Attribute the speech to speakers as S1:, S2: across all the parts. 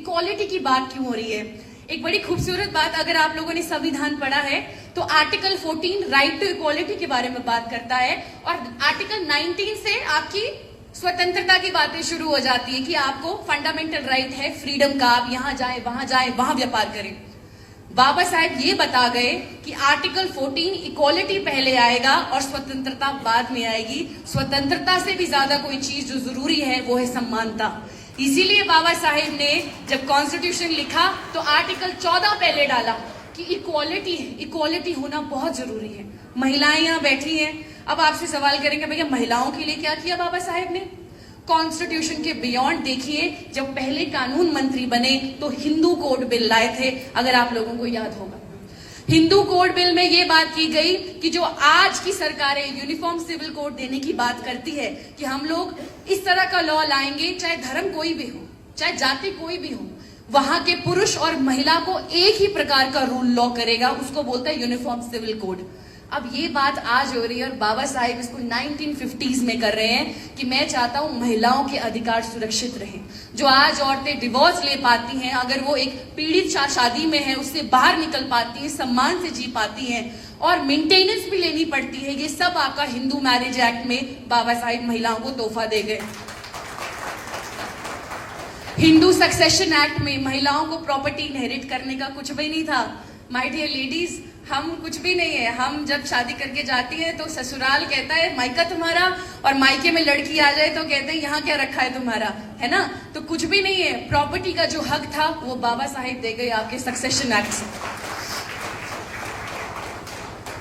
S1: Equality की बात क्यों हो रही है? एक बड़ी खूबसूरत बात, अगर आप लोगों ने संविधान पढ़ा है तो आर्टिकल 14 राइट टू इक्वालिटी के बारे में बात करता है, और आर्टिकल 19 से आपकी स्वतंत्रता की बातें शुरू हो जाती है कि आपको फंडामेंटल राइट है फ्रीडम का, आप यहां जाए वहां व्यापार करें। बाबा साहेब ये बता गए कि आर्टिकल 14 इक्वालिटी पहले आएगा और स्वतंत्रता बाद में आएगी। स्वतंत्रता से भी ज्यादा कोई चीज जो जरूरी है वो है समानता। इसीलिए बाबा साहेब ने जब कॉन्स्टिट्यूशन लिखा तो आर्टिकल 14 पहले डाला कि इक्वालिटी होना बहुत जरूरी है। महिलाएं यहाँ बैठी हैं, अब आपसे सवाल करेंगे भैया महिलाओं के लिए क्या किया बाबा साहेब ने? कॉन्स्टिट्यूशन के बियॉन्ड देखिए, जब पहले कानून मंत्री बने तो हिंदू कोड बिल लाए थे, अगर आप लोगों को याद होगा। हिंदू कोड बिल में यह बात की गई कि जो आज की सरकारें यूनिफॉर्म सिविल कोड देने की बात करती है कि हम लोग इस तरह का लॉ लाएंगे, चाहे धर्म कोई भी हो, चाहे जाति कोई भी हो, वहां के पुरुष और महिला को एक ही प्रकार का रूल लॉ करेगा, उसको बोलता है यूनिफॉर्म सिविल कोड। अब ये बात आज हो रही है और बाबा साहेब इसको 1950s में कर रहे हैं कि मैं चाहता हूं महिलाओं के अधिकार सुरक्षित रहें। जो आज औरतें डिवोर्स ले पाती हैं, अगर वो एक पीड़ित शादी में है उससे बाहर निकल पाती हैं, सम्मान से जी पाती हैं और मेंटेनेंस भी लेनी पड़ती है, ये सब आपका हिंदू मैरिज एक्ट में बाबा साहेब महिलाओं को तोहफा दे गए। हिंदू सक्सेशन एक्ट में महिलाओं को प्रॉपर्टी इनहेरिट करने का कुछ भी नहीं था। माय डियर लेडीज, हम कुछ भी नहीं है। हम जब शादी करके जाती है तो ससुराल कहता है मायका तुम्हारा, और मायके में लड़की आ जाए तो कहते हैं यहाँ क्या रखा है तुम्हारा, है ना? तो कुछ भी नहीं है। प्रॉपर्टी का जो हक था वो बाबा साहेब दे गए आपके सक्सेशन एक्ट से।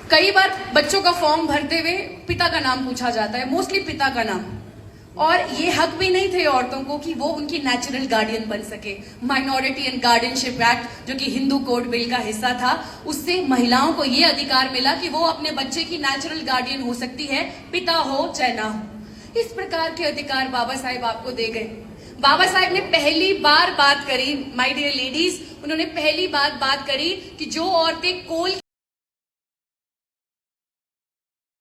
S1: कई बार बच्चों का फॉर्म भरते हुए पिता का नाम पूछा जाता है, मोस्टली पिता का नाम, और ये हक भी नहीं थे औरतों को कि वो उनकी नेचुरल गार्डियन बन सके। माइनॉरिटी एंड गार्डियनशिप एक्ट जो कि हिंदू कोड बिल का हिस्सा था, उससे महिलाओं को ये अधिकार मिला कि वो अपने बच्चे की नेचुरल गार्डियन हो सकती है, पिता हो चाहे ना हो। इस प्रकार के अधिकार बाबा साहेब आपको दे गए। बाबा साहेब ने पहली बार बात करी, माय डियर लेडीज, उन्होंने पहली बात करी कि जो औरतें कोल